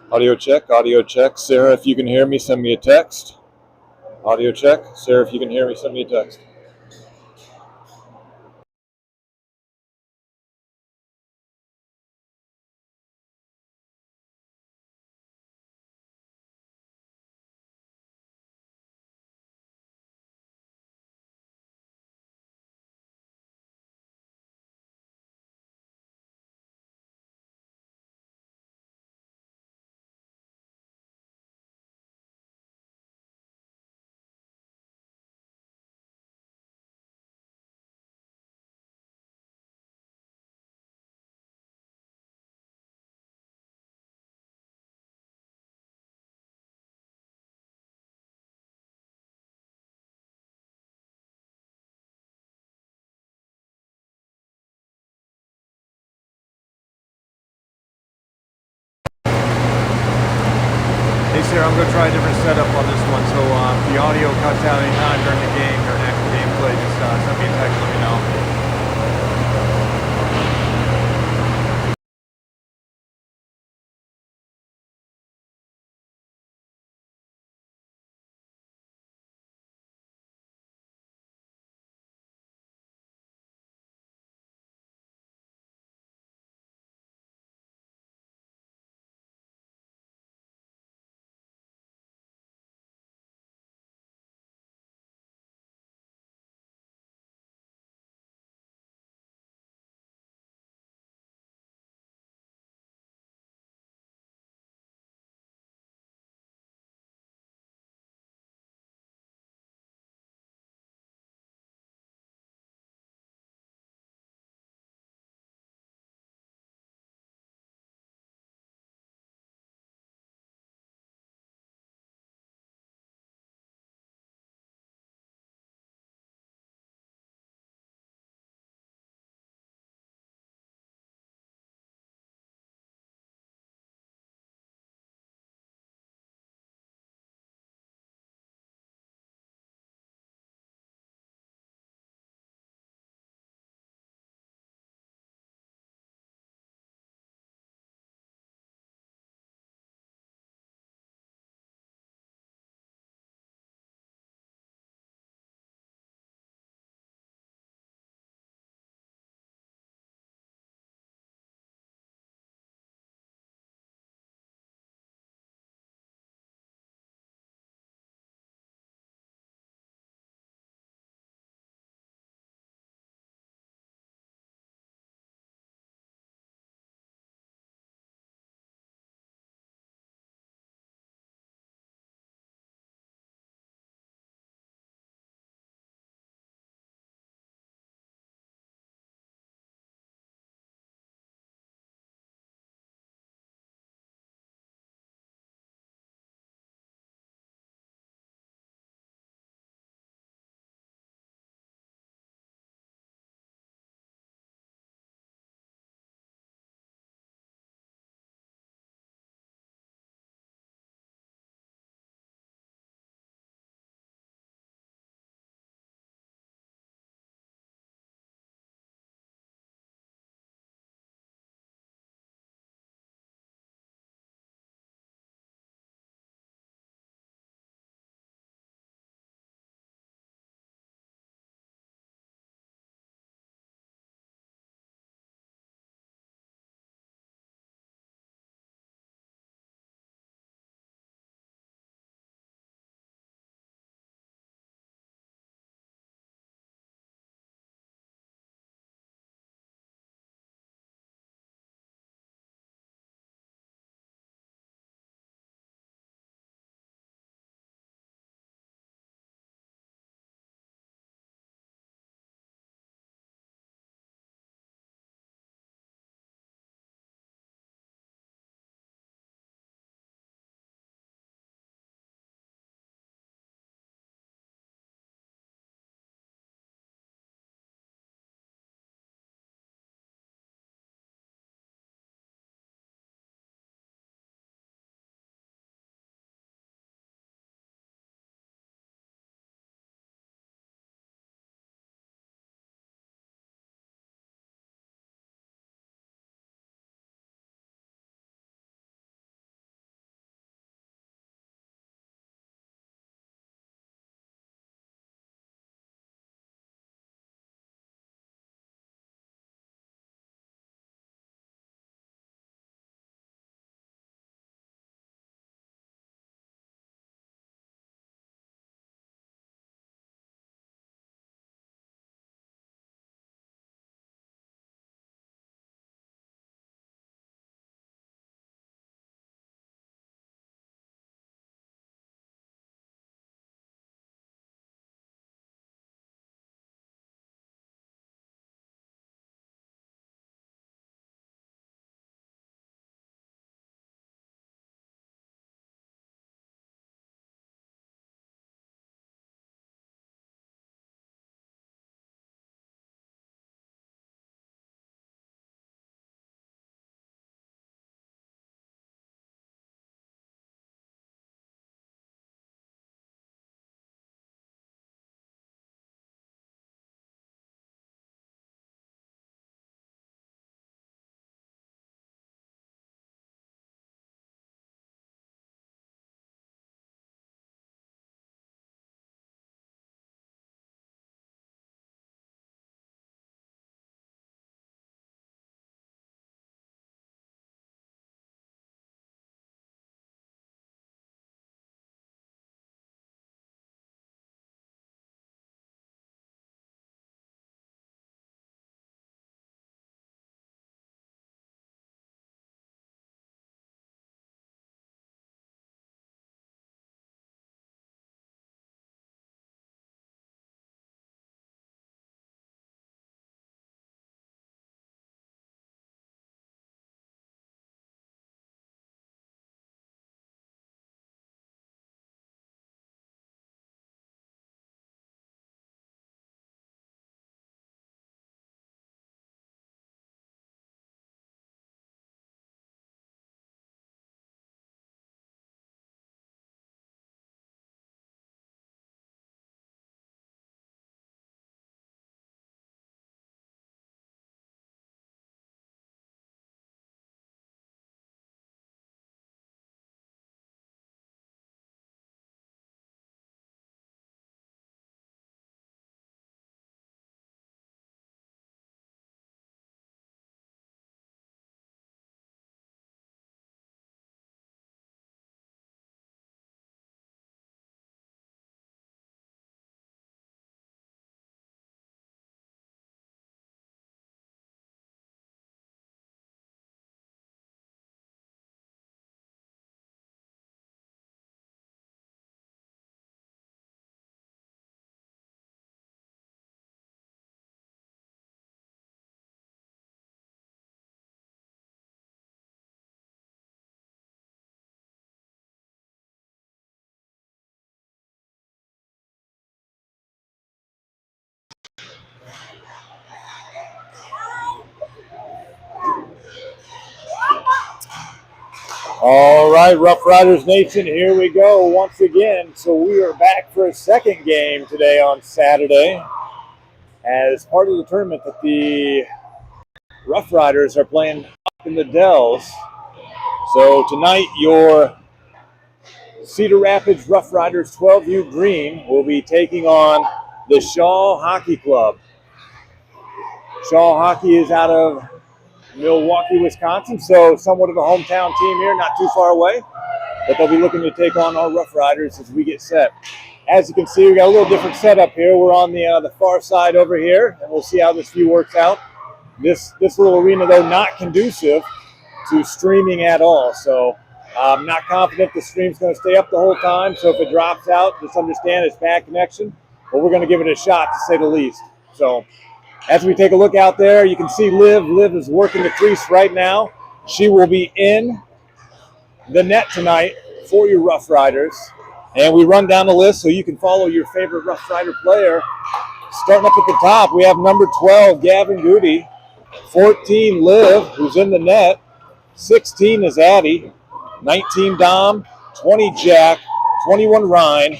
Audio check, audio check. Sarah, if you can hear me, send me a text. Audio check. Sarah, if you can hear me, send me a text. Hey Sarah, I'm going to try a different setup on this one. So if the audio cuts out anytime during the game, during actual gameplay, just send me a text, let me know. All right, Rough Riders Nation, here we go once again. So we are back for a second game today on Saturday as part of the tournament that the Rough Riders are playing up in the Dells. So tonight, your Cedar Rapids Rough Riders 12U Green will be taking on the Shaw Hockey Club. Shaw Hockey is out of Milwaukee, Wisconsin, so somewhat of a hometown team here, not too far away. But they'll be looking to take on our Rough Riders as we get set. As you can see, we got a little different setup here. We're on the far side over here, and we'll see how this view works out. This little arena, though, not conducive to streaming at all. So I'm not confident the stream's going to stay up the whole time. So if it drops out, just understand it's bad connection. But we're going to give it a shot, to say the least. So as we take a look out there, you can see Liv. Liv is working the crease right now. She will be in the net tonight for your Rough Riders. And we run down the list so you can follow your favorite Rough Rider player. Starting up at the top, we have number 12, Gavin Goody. 14, Liv, who's in the net. 16 is Addie. 19, Dom. 20, Jack. 21, Ryan.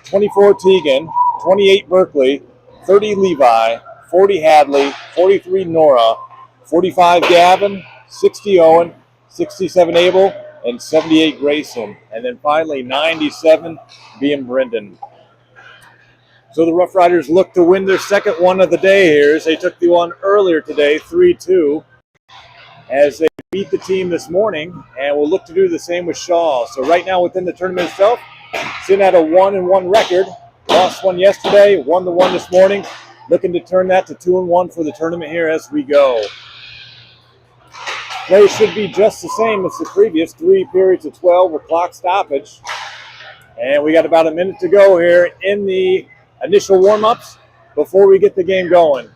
24, Tegan. 28, Berkeley. 30, Levi. 40, Hadley. 43, Nora. 45, Gavin. 60, Owen. 67, Abel. And 78, Grayson. And then finally, 97, being Brendan. So the Rough Riders look to win their second one of the day here, as they took the one earlier today, 3-2, as they beat the team this morning, and will look to do the same with Shaw. So right now within the tournament itself, sitting at a 1-1 record. Lost one yesterday, won the one this morning. Looking to turn that to 2-1 for the tournament here as we go. Play should be just the same as the previous 3 periods of 12 with clock stoppage. And we got about a minute to go here in the initial warm-ups before we get the game going.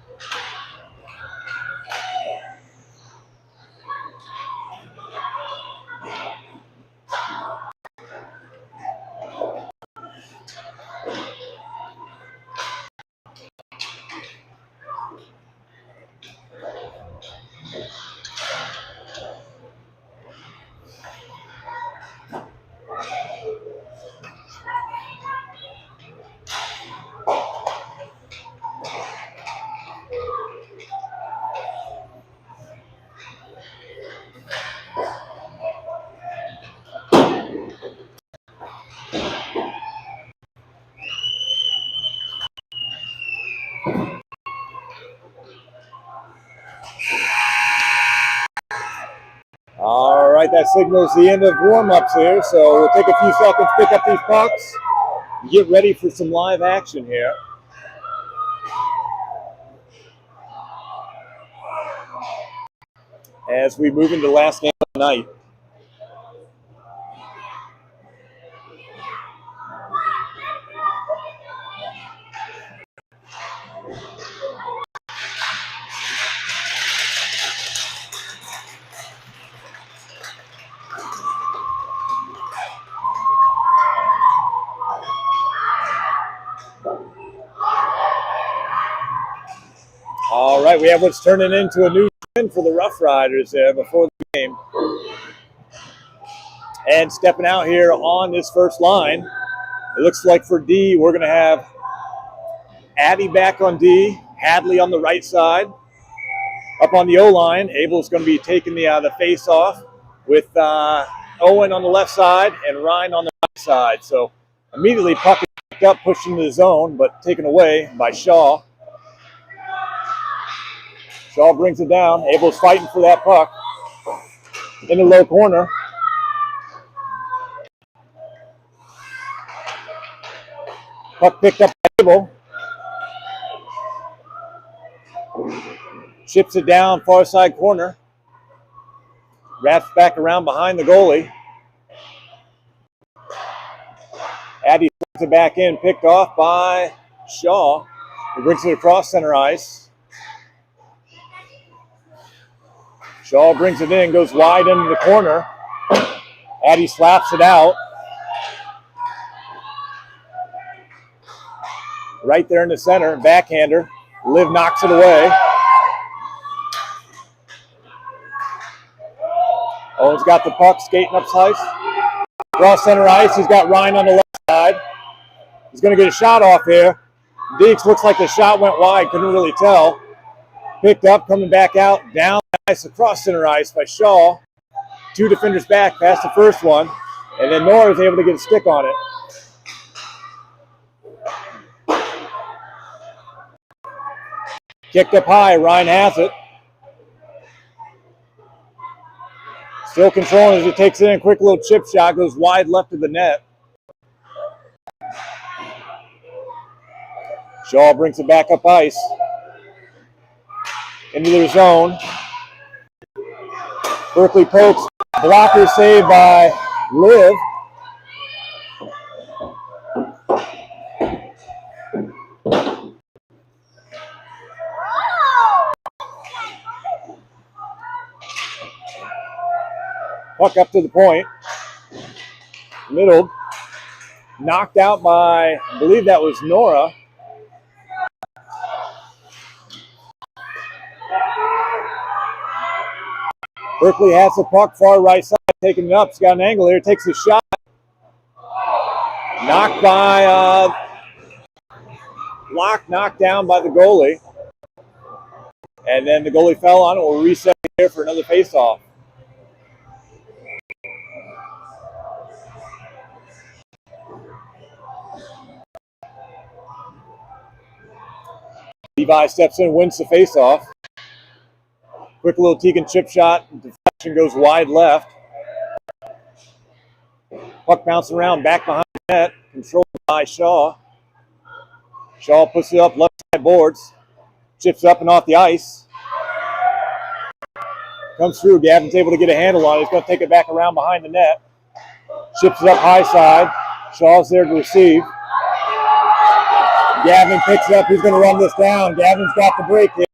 All right, that signals the end of warm-ups here, so we'll take a few seconds, pick up these pucks, and get ready for some live action here. As we move into the last game of the night. All right, we have what's turning into a new trend for the Rough Riders there before the game. And stepping out here on this first line, it looks like for D, we're going to have Addie back on D, Hadley on the right side. Up on the O-line, Abel's going to be taking the face-off with Owen on the left side and Ryan on the right side. So immediately puck is picked up, pushed into the zone, but taken away by Shaw. Shaw brings it down. Abel's fighting for that puck in the low corner. Puck picked up by Abel. Chips it down, far side corner. Wraps back around behind the goalie. Addie brings it back in, picked off by Shaw. He brings it across center ice. Shaw brings it in, goes wide into the corner. Addie slaps it out. Right there in the center, backhander. Liv knocks it away. Owen's got the puck, skating up ice. Cross center ice, he's got Ryan on the left side. He's going to get a shot off here. Deeks looks like the shot went wide, couldn't really tell. Picked up, coming back out, down the ice, across center ice by Shaw. 2 defenders back, past the first one. And then Nora is able to get a stick on it. Kicked up high, Ryan has it. Still controlling as he takes it in. Quick little chip shot, goes wide left of the net. Shaw brings it back up ice. Into their zone. Berkeley pokes. Blocker saved by Liv. Puck up to the point. Middled. Knocked out by, I believe that was Nora. Berkeley has the puck, far right side, taking it up. He's got an angle here, takes a shot. Knocked by, knocked down by the goalie. And then the goalie fell on it. We'll reset here for another faceoff. Levi steps in, wins the faceoff. Quick little Tegan chip shot. Deflection goes wide left. Puck bouncing around back behind the net. Controlled by Shaw. Shaw puts it up left side boards. Chips up and off the ice. Comes through. Gavin's able to get a handle on it. He's going to take it back around behind the net. Chips it up high side. Shaw's there to receive. Gavin picks it up. He's going to run this down. Gavin's got the break here.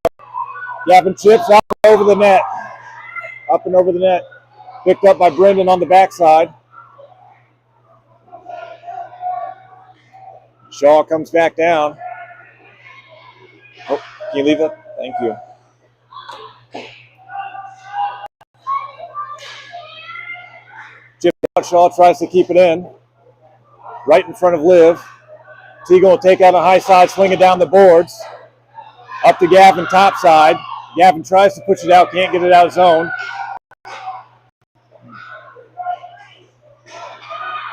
Gavin chips up and over the net. Up and over the net. Picked up by Brendan on the backside. Shaw comes back down. Oh, can you leave it? Thank you. Chip out. Shaw tries to keep it in. Right in front of Liv. Teagle will take out a high side, swing it down the boards. Up to Gavin, top side. Gavin tries to push it out, can't get it out of zone.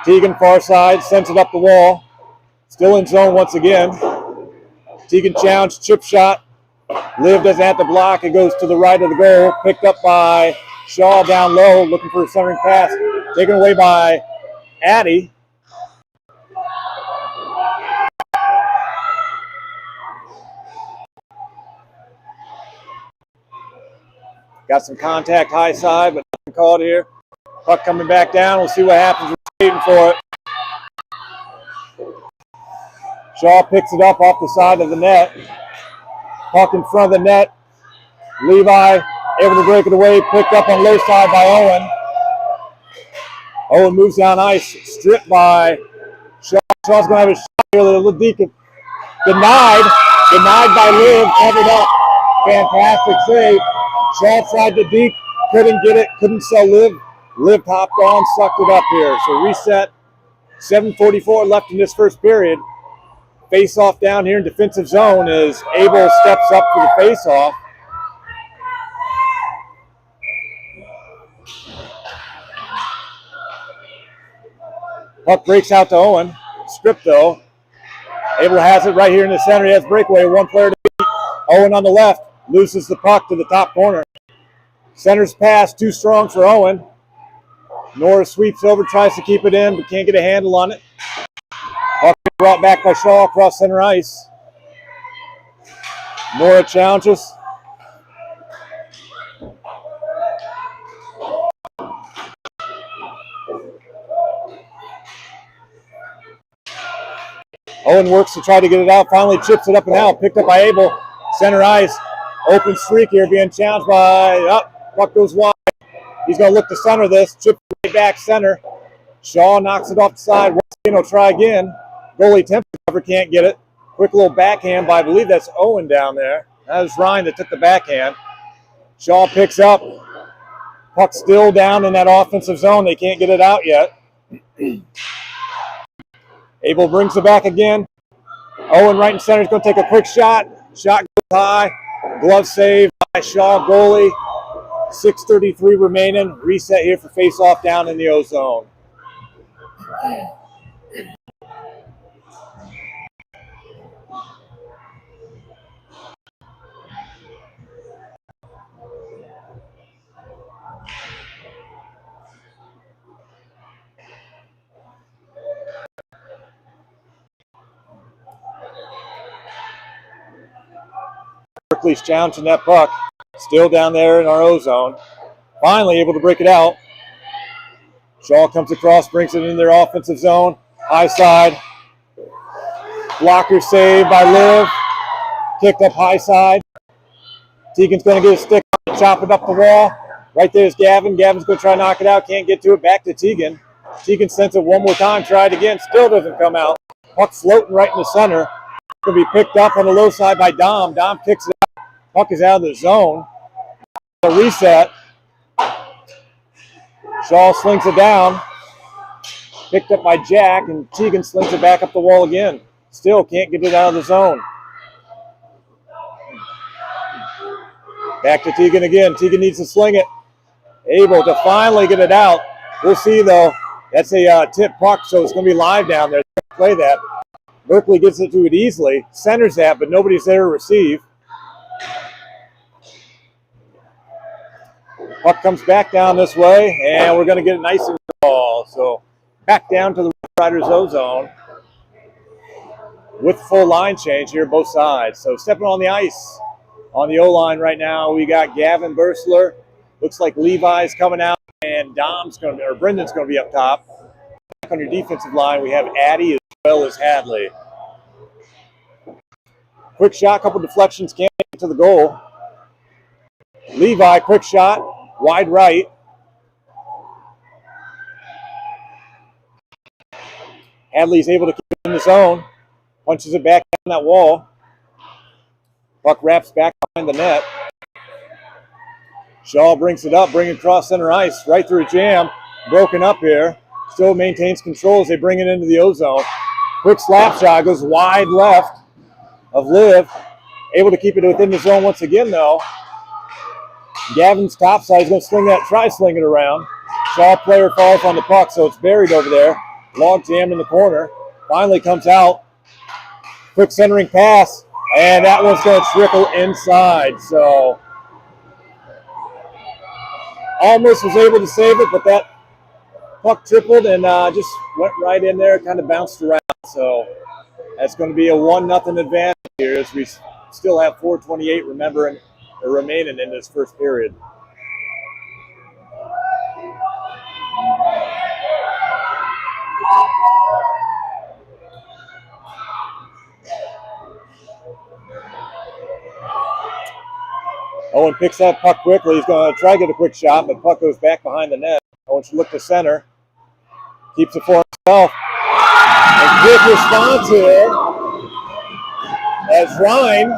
Tegan, far side, sends it up the wall. Still in zone once again. Tegan challenge, chip shot. Liv doesn't have to block. It goes to the right of the goal. Picked up by Shaw down low, looking for a centering pass. Taken away by Addie. Got some contact high side, but nothing called here. Puck coming back down. We'll see what happens. We're waiting for it. Shaw picks it up off the side of the net. Puck in front of the net. Levi able to break it away. Picked up on low side by Owen. Owen moves down ice. Stripped by Shaw. Shaw's going to have a shot here. Ladika denied. Denied by Liv. Covered up. Fantastic save. Shaw tried to deep, couldn't get it, couldn't sell Liv. Liv hopped on, sucked it up here. So reset, 7:44 left in this first period. Face-off down here in defensive zone as Abel steps up for the face-off. Puck breaks out to Owen. Stripped though. Abel has it right here in the center. He has breakaway, one player to beat. Owen on the left. Loses the puck to the top corner. Center's pass, too strong for Owen. Nora sweeps over, tries to keep it in, but can't get a handle on it. Puck brought back by Shaw across center ice. Nora challenges. Owen works to try to get it out, finally chips it up and out. Picked up by Abel. Center ice. Open streak here, being challenged by, puck goes wide. He's going to look to center this. Chip right back center. Shaw knocks it off the side. Once again, he'll try again. Goalie attempts to cover, can't get it. Quick little backhand by, I believe that's Owen down there. That was Ryan that took the backhand. Shaw picks up. Puck still down in that offensive zone. They can't get it out yet. Abel brings it back again. Owen right in center is going to take a quick shot. Shot goes high. Glove save by Shaw goalie. 6:33 remaining. Reset here for face-off down in the O zone. Berkeley's challenging that puck. Still down there in our O zone. Finally able to break it out. Shaw comes across, brings it in their offensive zone. High side. Blocker save by Liv. Kicked up high side. Tegan's going to get a stick, chop it up the wall. Right there's Gavin. Gavin's going to try to knock it out. Can't get to it. Back to Tegan. Tegan sends it one more time. Tried again. Still doesn't come out. Puck floating right in the center. Going to be picked up on the low side by Dom. Dom kicks it out. Puck is out of the zone. A reset. Shaw slings it down. Picked up by Jack, and Tegan slings it back up the wall again. Still can't get it out of the zone. Back to Tegan again. Tegan needs to sling it. Able to finally get it out. We'll see, though. That's a tip puck, so it's going to be live down there. Play that. Berkeley gets it to it easily. Centers that, but nobody's there to receive. Puck comes back down this way, and we're going to get an icing call. So back down to the Roughriders O zone with full line change here, both sides. So stepping on the ice on the O-line right now, we got Gavin Bursler. Looks like Levi's coming out, and Brendan's going to be up top. Back on your defensive line, we have Addy as well as Hadley. Quick shot, couple deflections, can't get to the goal. Levi, quick shot, wide right. Hadley's able to keep it in the zone. Punches it back down that wall. Puck wraps back behind the net. Shaw brings it up, bringing it across center ice, right through a jam. Broken up here. Still maintains control as they bring it into the O zone. Quick slap shot, goes wide left of Liv. Able to keep it within the zone once again, though. Gavin's topside is going to try sling it around. Shaw player falls on the puck, so it's buried over there. Log jam in the corner. Finally comes out. Quick centering pass, and that one's going to trickle inside. So almost was able to save it, but that puck tripled and just went right in there, kind of bounced around. So that's going to be a 1-0 advantage here as we still have 4:28 remaining in this first period. Owen picks that puck quickly. He's going to try to get a quick shot, but puck goes back behind the net. Owen should look to center. Keeps it for himself. A quick response here as Ryan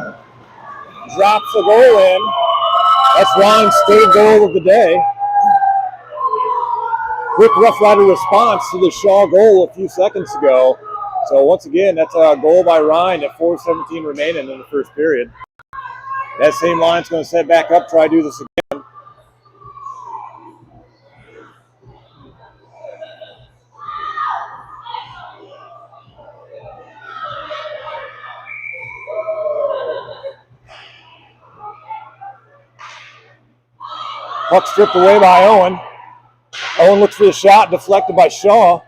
drops a goal in. That's Ryan's third goal of the day. Quick Rough Rider response to the Shaw goal a few seconds ago. So once again, that's a goal by Ryan at 4:17 remaining in the first period. That same line's going to set back up, try to do this again. Puck stripped away by Owen. Owen looks for the shot, deflected by Shaw.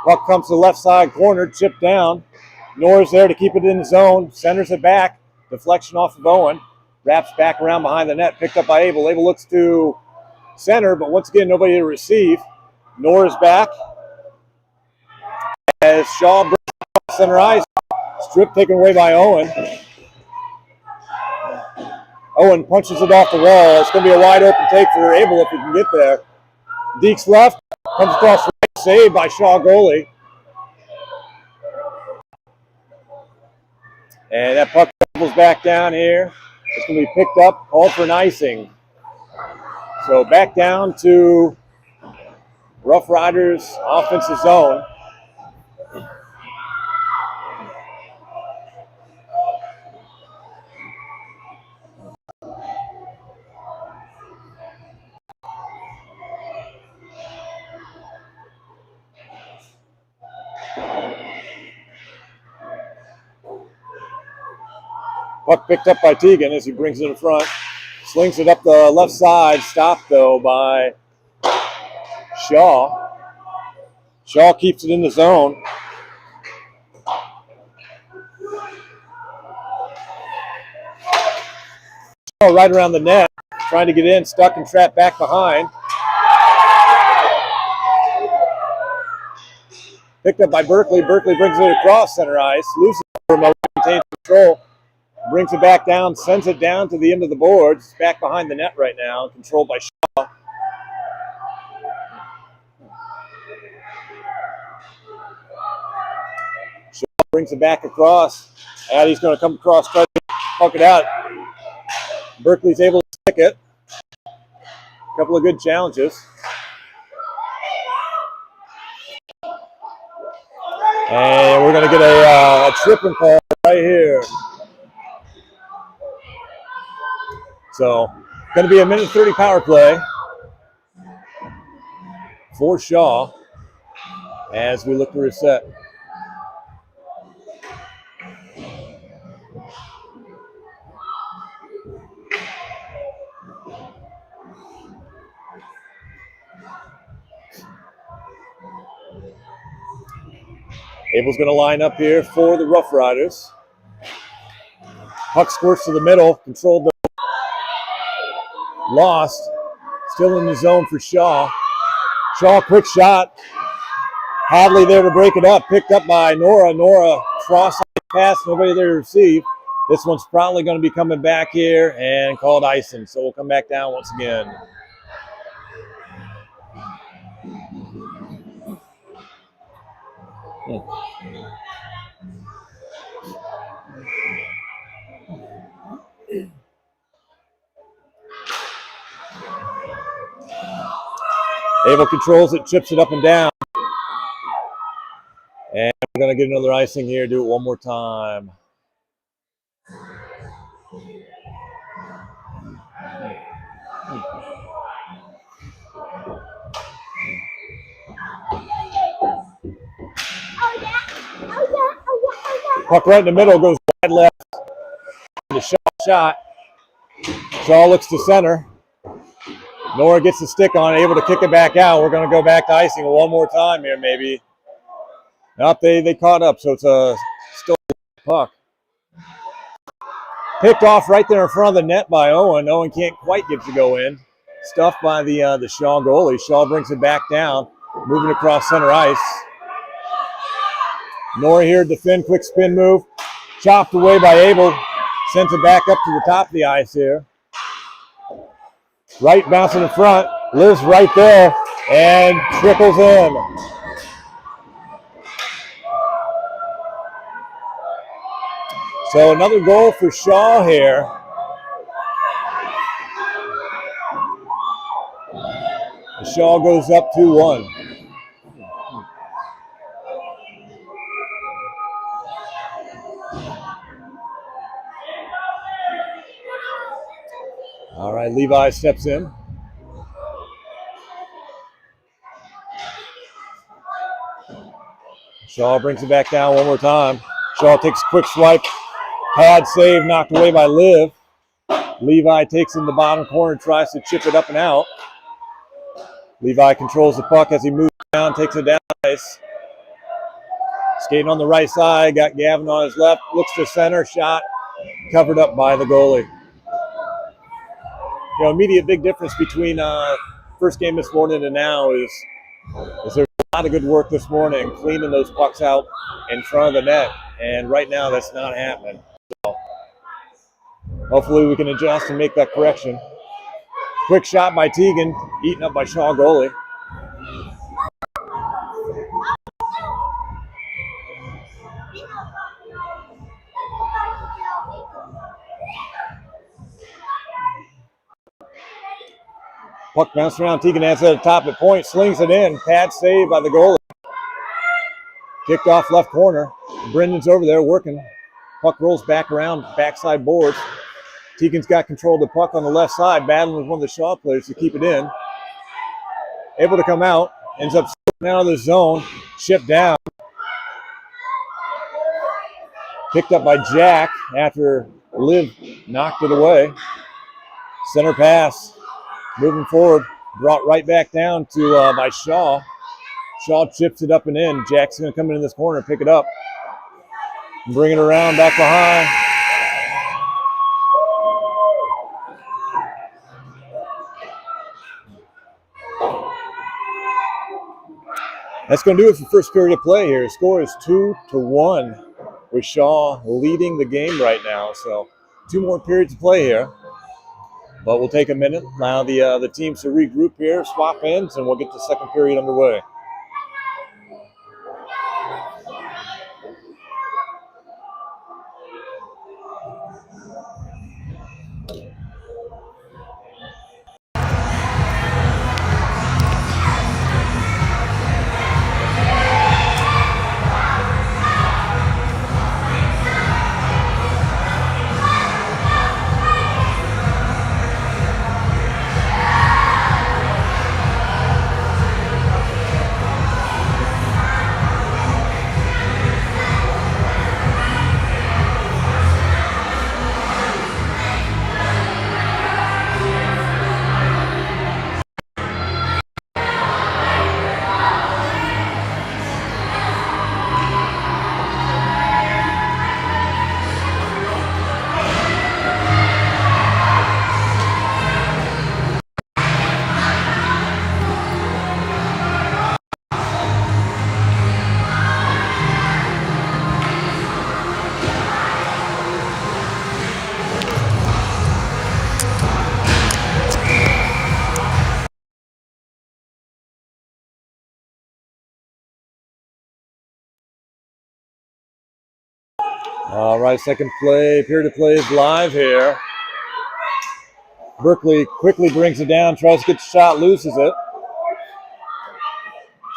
Puck comes to the left side corner, chipped down. Norris there to keep it in the zone, centers it back. Deflection off of Owen. Wraps back around behind the net, picked up by Abel. Abel looks to center, but once again, nobody to receive. Norris back. As Shaw brings it center ice. Strip taken away by Owen. Owen punches it off the wall. It's going to be a wide open take for Abel if he can get there. Deeks left, comes across right, saved by Shaw goalie. And that puck travels back down here. It's going to be picked up, called for an icing. So back down to Roughriders offensive zone. Puck picked up by Teagan as he brings it in front. Slings it up the left side. Stopped, though, by Shaw. Shaw keeps it in the zone. Shaw right around the net. Trying to get in. Stuck and trapped back behind. Picked up by Berkeley. Berkeley brings it across center ice. Loses it for a moment. Maintains control. Brings it back down. Sends it down to the end of the boards. Back behind the net right now. Controlled by Shaw. Shaw brings it back across. Addie's going to come across, try to puck it out. Berkeley's able to stick it. A couple of good challenges. And we're going to get a tripping call right here. So, going to be a minute 30 power play for Shaw as we look to reset. Abel's going to line up here for the Roughriders. Puck squirts to the middle, controlled, lost. Still in the zone for Shaw. Shaw, quick shot. Hadley there to break it up. Picked up by Nora. Nora, cross pass, nobody there to receive. This one's probably going to be coming back here and called icing. So we'll come back down once again. Abel controls it, chips it up and down. And we're going to get another icing here. Do it one more time. Puck right in the middle, goes wide left. The shot. Shaw looks to center. Nora gets the stick on, able to kick it back out. We're going to go back to icing one more time here, maybe. Nope, they caught up, so it's still a puck. Picked off right there in front of the net by Owen. Owen can't quite get to go in. Stuffed by the Shaw goalie. Shaw brings it back down, moving across center ice. Nora here to defend, quick spin move. Chopped away by Abel. Sends it back up to the top of the ice here. Right bouncing in front. Lives right there and trickles in. So another goal for Shaw here. Shaw goes up 2-1. All right, Levi steps in. Shaw brings it back down one more time. Shaw takes a quick swipe. Pad save knocked away by Liv. Levi takes in the bottom corner, tries to chip it up and out. Levi controls the puck as he moves down, takes it down ice. Skating on the right side, got Gavin on his left, looks to center, shot covered up by the goalie. You know, immediate big difference between first game this morning and now is there's a lot of good work this morning, cleaning those pucks out in front of the net, and right now that's not happening. So hopefully we can adjust and make that correction. Quick shot by Teagan, eaten up by Shaw goalie. Puck bounced around. Tegan has it at the top at point. Slings it in. Pad save by the goalie. Kicked off left corner. Brendan's over there working. Puck rolls back around backside boards. Tegan's got control of the puck on the left side, battling with one of the Shaw players to keep it in. Able to come out. Ends up slipping out of the zone. Shipped down. Picked up by Jack after Liv knocked it away. Center pass. Moving forward. Brought right back down to by Shaw. Shaw chips it up and in. Jack's going to come in this corner, pick it up. Bring it around back behind. That's going to do it for first period of play here. Score is 2-1 with Shaw leading the game right now. So 2 more periods of play here. But we'll take a minute, allow the teams to regroup here, swap ends, and we'll get the second period underway. All right, second period of play is live here. Berkeley quickly brings it down, tries to get the shot, loses it.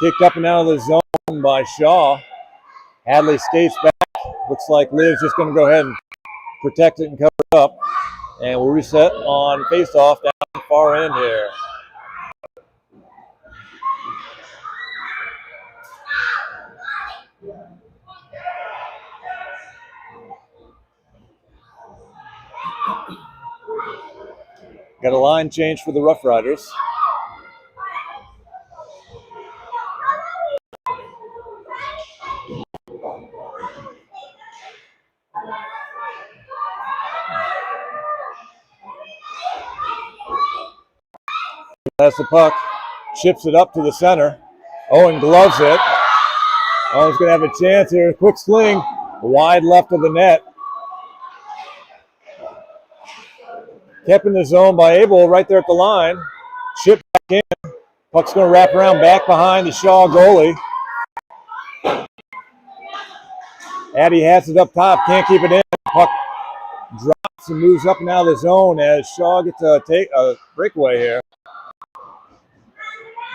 Kicked up and out of the zone by Shaw. Hadley skates back. Looks like Liv's just going to go ahead and protect it and cover it up. And we'll reset on face-off down the far end here. Got a line change for the Roughriders. Has the puck, chips it up to the center. Owen gloves it. Owen's going to have a chance here. Quick sling, wide left of the net. Kept in the zone by Abel right there at the line. Chip back in. Puck's going to wrap around back behind the Shaw goalie. Addie has it up top, can't keep it in. Puck drops and moves up and out of the zone as Shaw gets a breakaway here.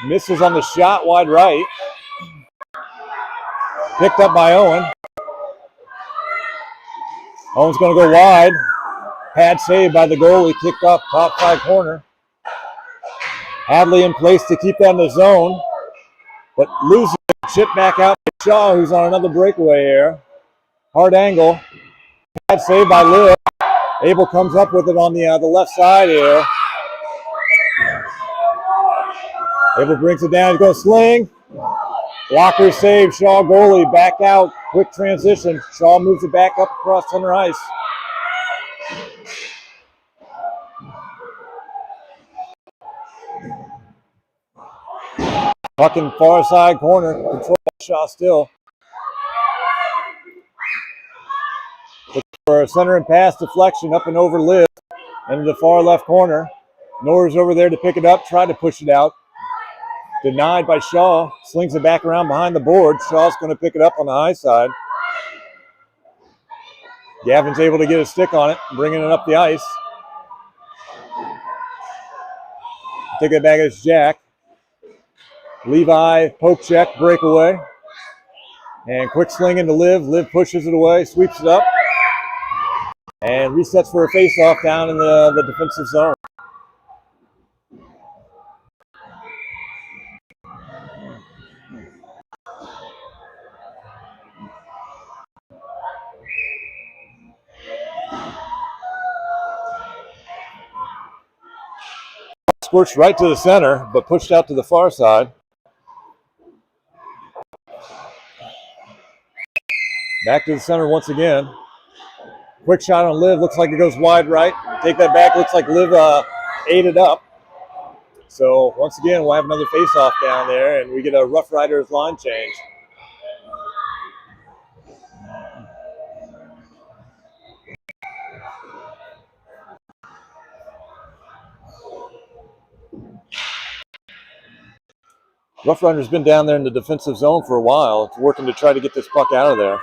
Misses on the shot, wide right. Picked up by Owen. Owen's going to go wide. Pad saved by the goalie, kicked up top side corner. Hadley in place to keep that in the zone, but loses it. Chip back out to Shaw, who's on another breakaway here. Hard angle. Pad saved by Liv. Abel comes up with it on the left side here. Abel brings it down. He's going to sling. Blocker save. Shaw goalie back out. Quick transition. Shaw moves it back up across center ice. Puck in far side corner. Control by Shaw still. Look for a center and pass deflection up and over Liv. Into the far left corner. Norris over there to pick it up. Try to push it out. Denied by Shaw. Slings it back around behind the board. Shaw's going to pick it up on the high side. Gavin's able to get a stick on it, bringing it up the ice. Take it back as Jack. Levi, poke check, breakaway. And quick sling into Liv. Liv pushes it away, sweeps it up. And resets for a face-off down in the defensive zone. Squirts right to the center, but pushed out to the far side. Back to the center once again. Quick shot on Liv. Looks like it goes wide right. Take that back. Looks like Liv ate it up. So once again, we'll have another face-off down there, and we get a Roughriders line change. Roughriders been down there in the defensive zone for a while. It's working to try to get this puck out of there.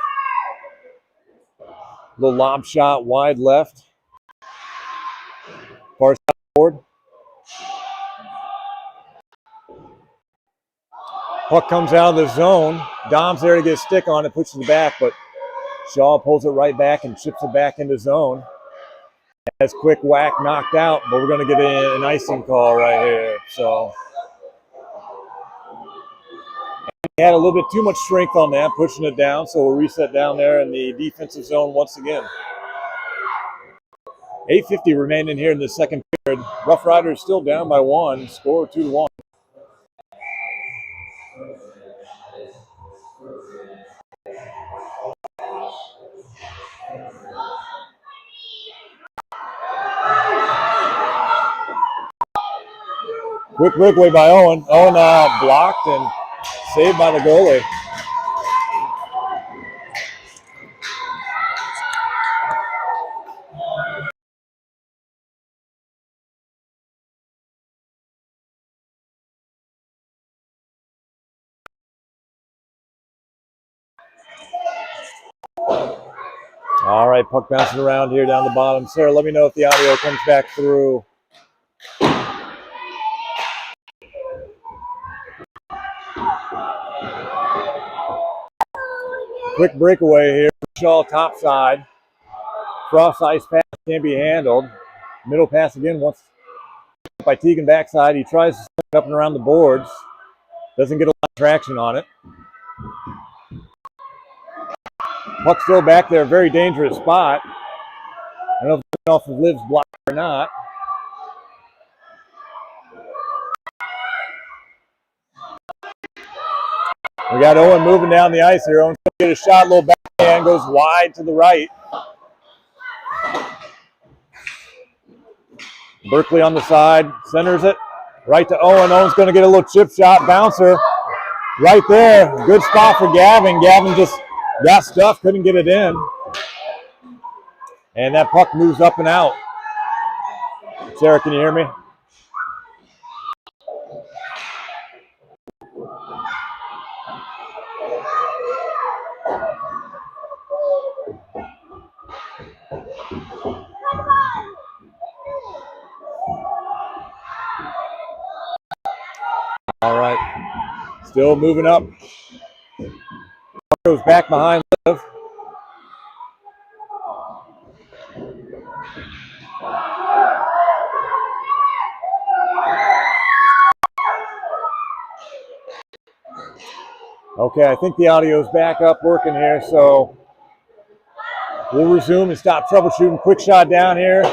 Little lob shot wide left. Far side forward. Puck comes out of the zone. Dom's there to get a stick on it, pushes it back, but Shaw pulls it right back and chips it back into zone. Has quick whack knocked out, but we're going to get an icing call right here. So he had a little bit too much strength on that, pushing it down, so we'll reset down there in the defensive zone once again. 8:50 remaining here in the second period. Roughriders still down by 1, score 2-1. Quick breakaway by Owen. Owen blocked and saved by the goalie. All right, puck bouncing around here down the bottom. Sarah, let me know if the audio comes back through. Quick breakaway here. Shaw top side. Cross ice pass can't be handled. Middle pass again once by Teagan backside. He tries to set it up and around the boards. Doesn't get a lot of traction on it. Puck still back there. Very dangerous spot. I don't know if it's off of Liv's block or not. We got Owen moving down the ice here. Owen's going to get a shot, little backhand, goes wide to the right. Berkeley on the side, centers it, right to Owen. Owen's going to get a little chip shot, bouncer, right there. Good spot for Gavin. Gavin just got stuff, couldn't get it in. And that puck moves up and out. Sarah, can you hear me? All right, still moving up. Goes back behind Liv. Okay, I think the audio's back up working here, so we'll resume and stop troubleshooting. Quick shot down here.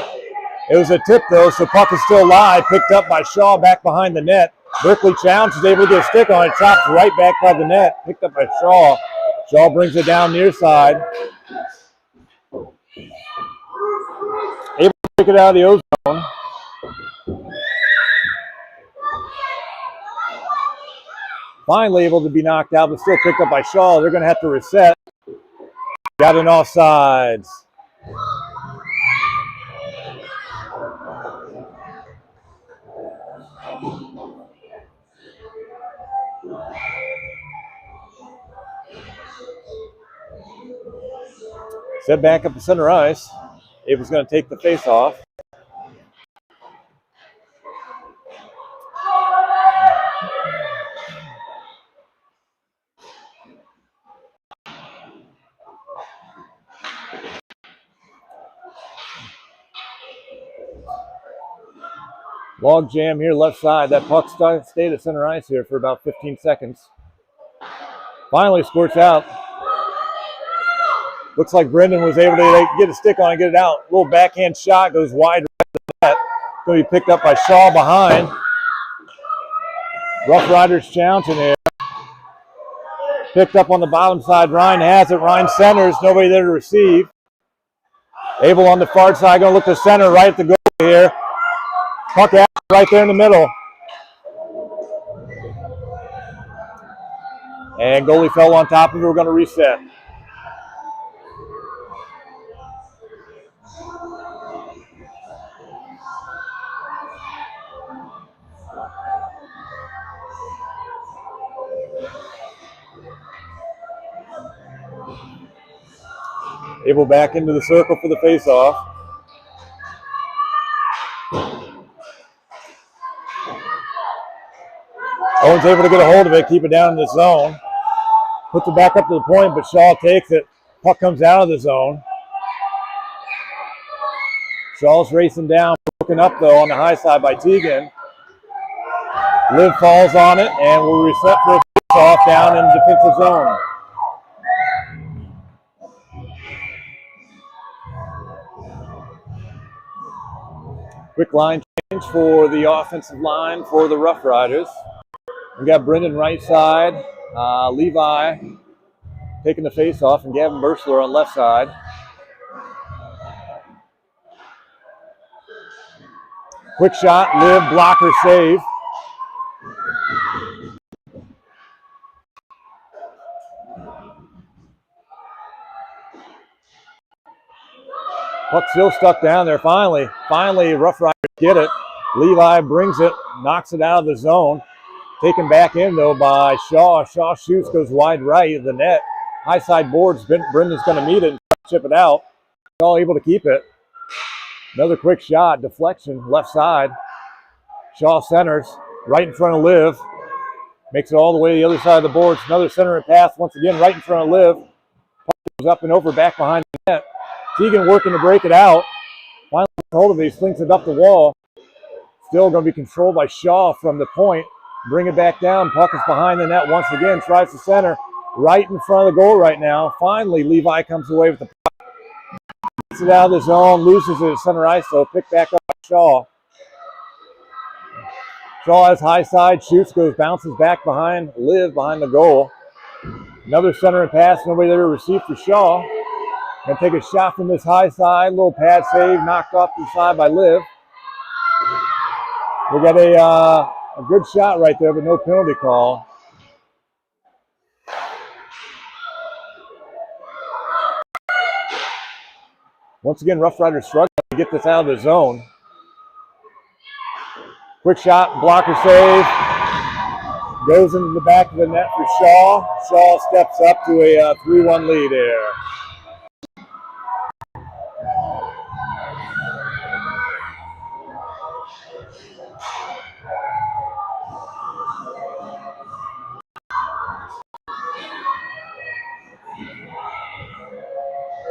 It was a tip though, so puck is still live. Picked up by Shaw back behind the net. Berkeley Challenge is able to get a stick on it. Chops right back by the net. Picked up by Shaw. Shaw brings it down near side. Able to pick it out of the O-zone. Finally able to be knocked out, but still picked up by Shaw. They're going to have to reset. Got an offsides. Set back up to center ice. It was going to take the face off. Log jam here left side. That puck stayed at center ice here for about 15 seconds. Finally squirts out. Looks like Brendan was able to get a stick on and get it out. Little backhand shot goes wide right to the net. Going to be picked up by Shaw behind. Roughriders challenging here. Picked up on the bottom side. Ryan has it. Ryan centers. Nobody there to receive. Abel on the far side. Going to look to center right at the goal here. Puck out right there in the middle. And goalie fell on top of it. We're going to reset. Abel back into the circle for the faceoff. Owen's able to get a hold of it, keep it down in the zone. Puts it back up to the point, but Shaw takes it. Puck comes out of the zone. Shaw's racing down, broken up though on the high side by Teagan. Liv falls on it, and we'll reset for a face-off down in the defensive zone. Quick line change for the offensive line for the Roughriders. We got Brendan right side, Levi taking the face-off, and Gavin Bursler on left side. Quick shot, Liv, blocker, save. Puck still stuck down there. Finally, Rough Riders get it. Levi brings it, knocks it out of the zone. Taken back in, though, by Shaw. Shaw shoots, goes wide right of the net. High side boards, Brendan's going to meet it and chip it out. Shaw able to keep it. Another quick shot, deflection, left side. Shaw centers, right in front of Liv. Makes it all the way to the other side of the boards. Another center pass, once again, right in front of Liv. Puck goes up and over, back behind the net. Teagan working to break it out. Finally gets hold of it, he slings it up the wall. Still going to be controlled by Shaw from the point. Bring it back down. Puck is behind the net once again. Tries to center. Right in front of the goal right now. Finally, Levi comes away with the puck. Gets it out of the zone. Loses it at center ice, so picked back up by Shaw. Shaw has high side. Shoots, goes, bounces back behind Liv, behind the goal. Another center and pass. Nobody there to receive for Shaw. Gonna take a shot from this high side. Little pad save. Knocked off the side by Liv. We got a good shot right there, but no penalty call. Once again, Rough Riders struggling to get this out of the zone. Quick shot, blocker save. Goes into the back of the net for Shaw. Shaw steps up to a 3-1 lead here.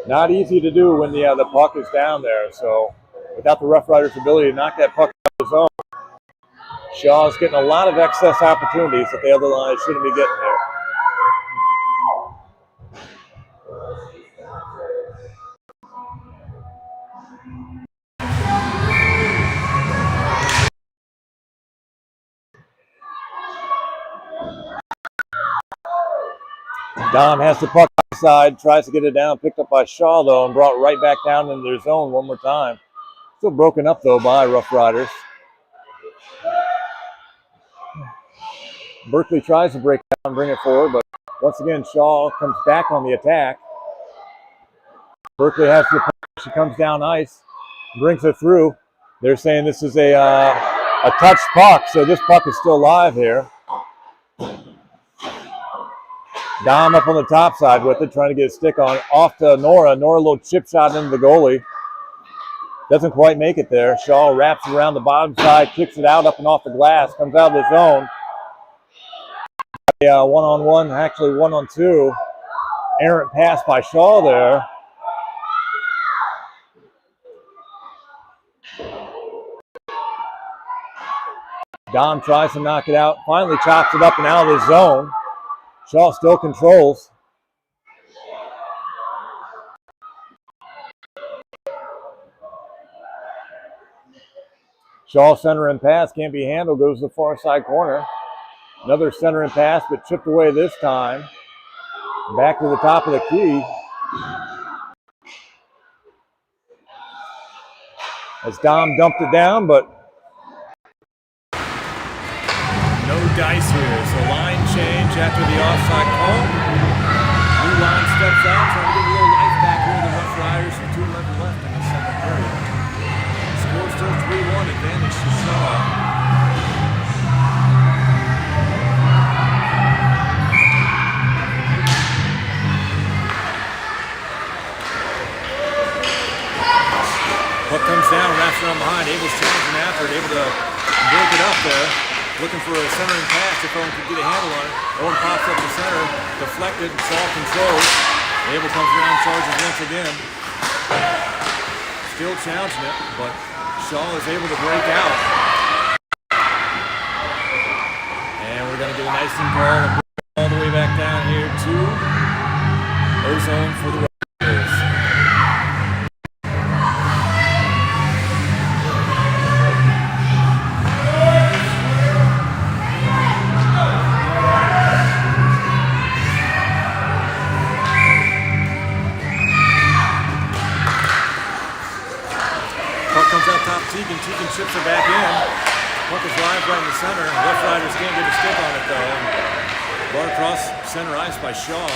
Not easy to do when the puck is down there. So without the Rough Riders' ability to knock that puck out of the zone, Shaw's getting a lot of excess opportunities that the other line shouldn't be getting there. Dom has the puck outside, tries to get it down, picked up by Shaw though, and brought right back down into their zone one more time. Still broken up though by Rough Riders. Berkeley tries to break down and bring it forward, but once again, Shaw comes back on the attack. Berkeley has the puck. She comes down ice, brings it through. They're saying this is a touched puck, so this puck is still live here. Dom up on the top side with it, trying to get a stick on. Off to Nora. Nora, a little chip shot into the goalie. Doesn't quite make it there. Shaw wraps around the bottom side, kicks it out up and off the glass, comes out of the zone. A one-on-one, actually one-on-two. Errant pass by Shaw there. Dom tries to knock it out, finally chops it up and out of the zone. Shaw still controls. Shaw center and pass can't be handled, goes to the far side corner. Another center and pass, but chipped away this time. Back to the top of the key. As Dom dumped it down, but no dice here. So line change after the offside call. New line steps out, trying to get a little life back here. The Roughriders with 2:11 left in the second period. Score still 3-1, advantage to Shaw. Puck comes down, wraps around behind. Abel's challenging after it, able to break it up there. Looking for a centering pass if Owen could get a handle on it. Owen pops up the center, deflected, Shaw controls. Abel comes around, charges once again. Still challenging it, but Shaw is able to break out. And we're going to get a nice call and bring it all the way back down here to Ozone for the Roughriders. Tegan chips it back in. Puck is live right in the center. Roughriders can't get a stick on it though. Brought across center ice by Shaw.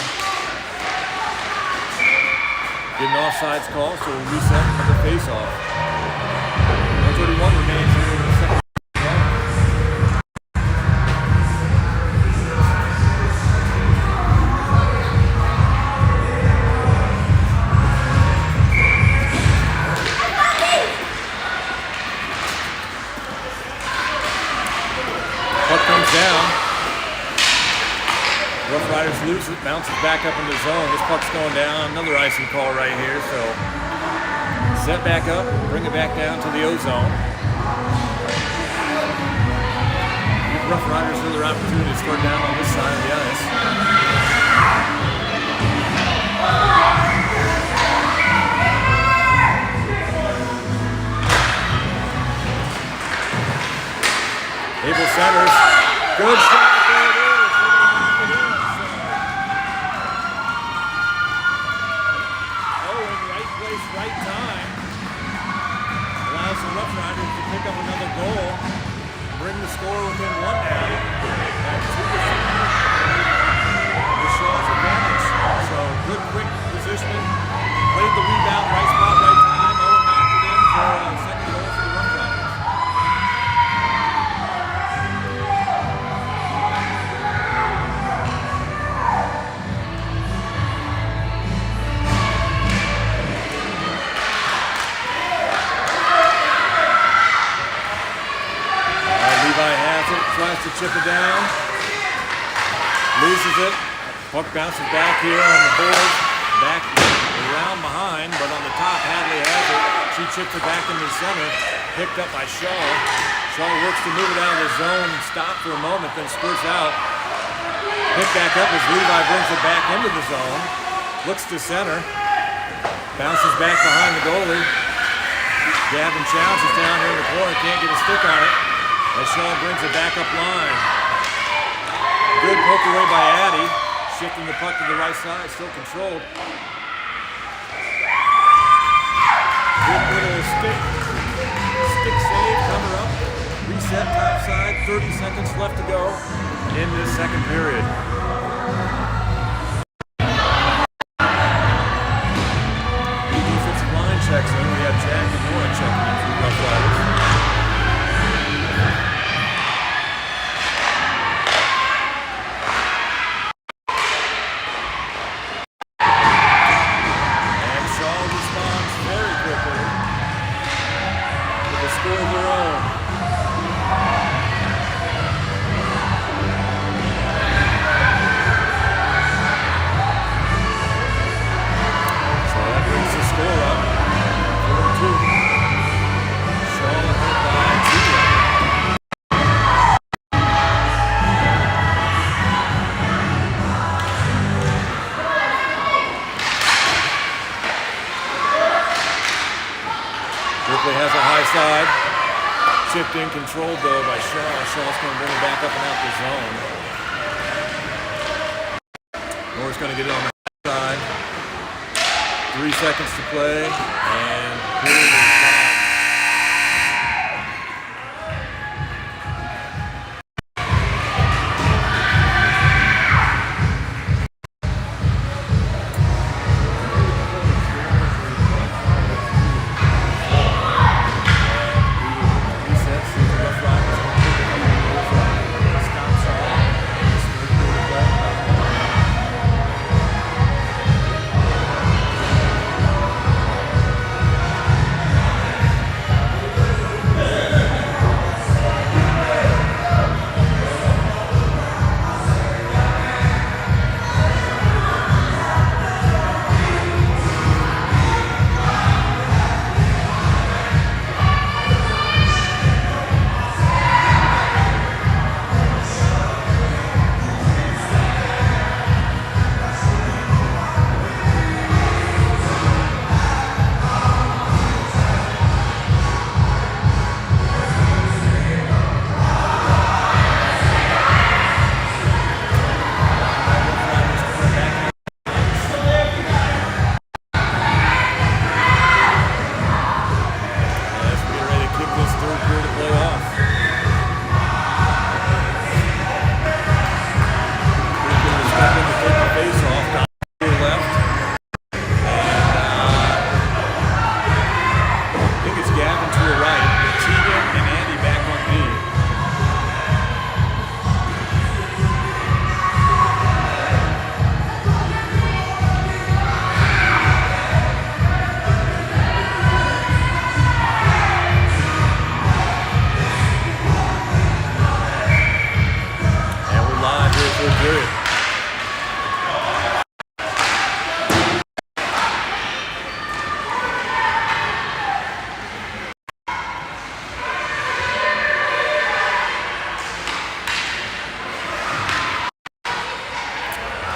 Get an offsides call, so we'll reset the face-off. 131 remains here in the second. Roughriders lose it, bounces back up into the zone. This puck's going down. Another icing call right here. So set back up, bring it back down to the O-zone. Roughriders another opportunity to start down on this side of the ice. Abel centers. Good shot. Right time allows the Roughriders to pick up another goal, bring the score within one now at 2%. The Shaw's advantage. So good quick positioning, played the rebound, right spot, right time. Owen knocked it in for a second goal for the Roughriders. Tries to chip it down, loses it. Puck bounces back here on the board, back around behind, but on the top, Hadley has it. She chips it back into the center, picked up by Shaw. Shaw works to move it out of the zone, stop for a moment, then spurts out. Picked back up as Levi brings it back into the zone, looks to center, bounces back behind the goalie. Gavin challenges down here in the corner, can't get a stick on it. As Shaw brings it back up line. Good poke away by Addy. Shifting the puck to the right side, still controlled. Good little stick save, cover up. Reset top side, 30 seconds left to go in this second period. New defensive line checks in. We have Jack and Nora checking in for the Roughriders. side. Chipped in, controlled though by Shaw. Shaw's going to bring it back up and out the zone. Moore's going to get it on the side. 3 seconds to play, and period is gone.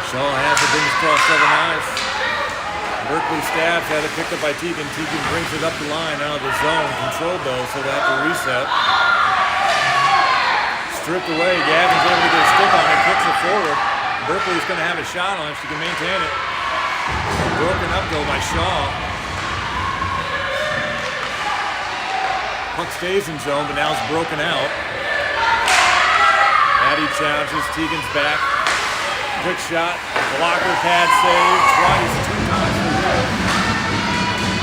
Shaw has it, brings across 7 eyes. Berkeley stabs, had it picked up by Teagan. Teagan brings it up the line out of the zone. Controlled though, so they have to reset. Stripped away. Gavin's able to get a stick on it, kicks it forward. Berkeley's going to have a shot on it if she can maintain it. Broken up though by Shaw. Puck stays in zone, but now it's broken out. Addie challenges, Teagan's back. Quick shot, blocker pad save, twice, 2 times for Liv.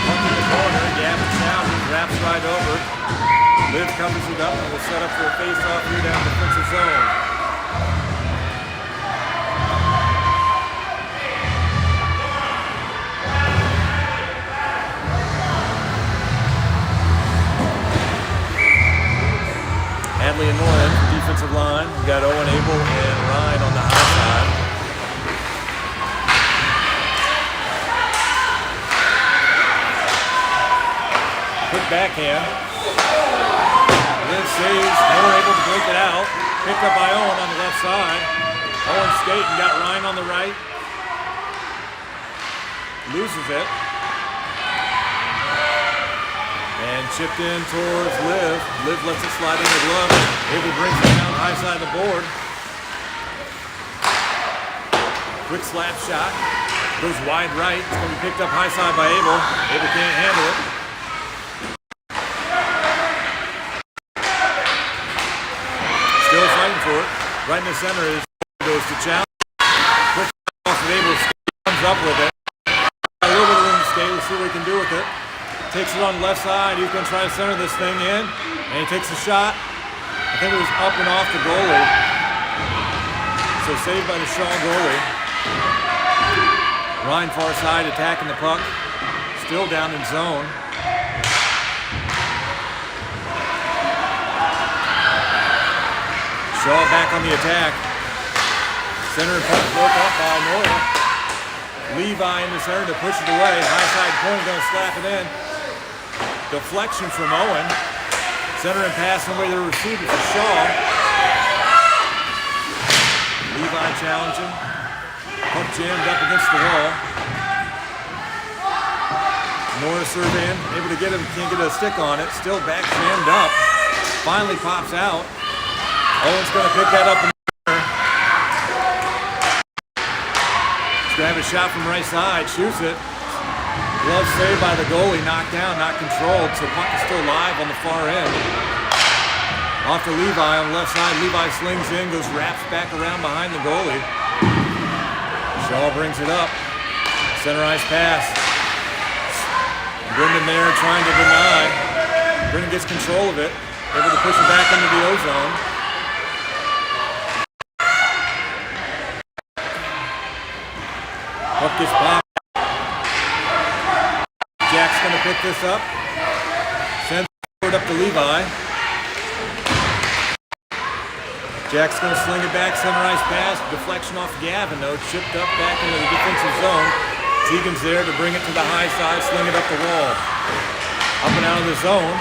Puck in the corner, Gavin challenges, wraps right over. Liv covers it up and will set up for a face-off here down the defensive zone. Hadley and Norton, defensive line. We got Owen Abel and Ryan on the high side. Quick backhand. Liv saves. Never able to break it out. Picked up by Owen on the left side. Owen skating, got Ryan on the right. Loses it. And chipped in towards Liv. Liv lets it slide in the glove. Abel brings it down high side of the board. Quick slap shot. Goes wide right. It's going to be picked up high side by Abel. Abel can't handle it. Still fighting for it. Right in the center is goes to challenge. Quick off of Abel. Comes up with it. A little bit of room to skate. We'll see what he can do with it. Takes it on the left side. He's going to try to center this thing in. And he takes a shot. I think it was up and off the goalie. So saved by the Shaw goalie. Ryan far side attacking the puck. Still down in zone. Shaw back on the attack. Center and puck broke up by Nora. Levi in the center to push it away. High side point, going to slap it in. Deflection from Owen. Center and pass away the receiver for Shaw. Levi challenging. Puck jammed up against the wall. Norris serve in, able to get him, can't get a stick on it. Still back jammed up. Finally pops out. Owen's going to pick that up. Grab a shot from right side, shoots it. Glove saved by the goalie, knocked down, not controlled, so puck is still live on the far end. Off to Levi on the left side. Levi slings in, goes wraps back around behind the goalie. Shaw brings it up. Center ice pass. Brendan there trying to deny. Brendan gets control of it, able to push it back into the O-zone. Puck gets popped. Jack's going to pick this up. Sends it up to Levi. Jack's going to sling it back, center ice pass. Deflection off Gavin, though. Chipped up back into the defensive zone. Tegan's there to bring it to the high side, sling it up the wall. Up and out of the zone.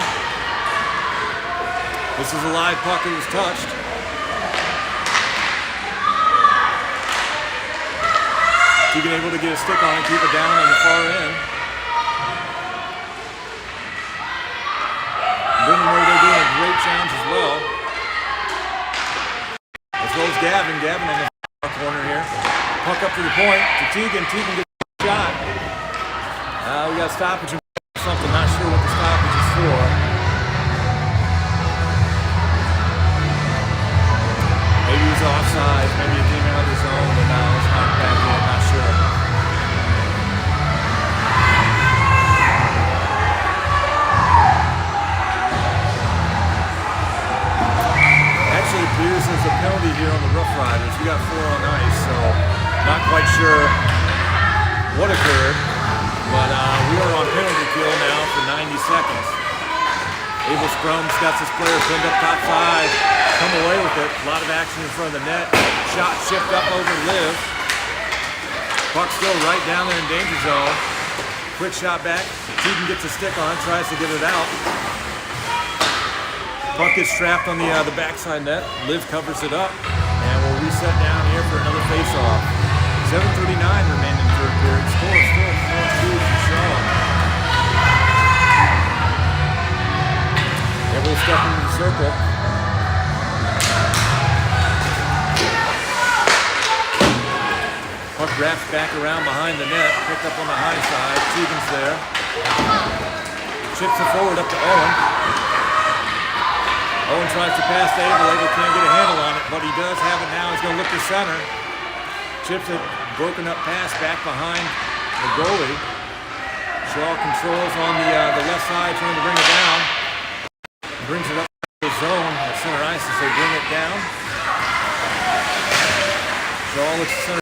This is a live puck. It was touched. Tegan able to get a stick on it, keep it down on the far end. Brendan Murray, they're doing a great challenge as well. As well as Gavin. Gavin on the far corner here. Puck up to the point to Tegan. Tegan gets a shot. We got stoppage or something. Not sure what the stoppage is for. Maybe he was offside. Maybe it came out of the zone, but now it's knocked back in. Not sure. Actually appears there's a penalty here on the Roughriders. We got 4 on ice, so not quite sure what occurred. But we are on penalty kill now for 90 seconds. Abel Scrums got this player pinned up top side. Come away with it. A lot of action in front of the net. Shot shipped up over Liv. Puck still right down there in danger zone. Quick shot back. Tegan gets a stick on it, tries to get it out. Puck gets trapped on the backside net. Liv covers it up. And we'll reset down here for another face-off. 7:39 remaining third period. Score still 4-2 for Shaw. Able to step into the circle. Puck wraps back around behind the net. Picked up on the high side. Tegan's there. Chips it forward up to Owen. Owen tries to pass to Abel. Abel can't get a handle on it, but he does have it now. He's going to look to center. Chips it. Broken up pass back behind the goalie. Shaw controls on the left side, trying to bring it down. Brings it up to the zone at center ice as they bring it down. Shaw looks to center.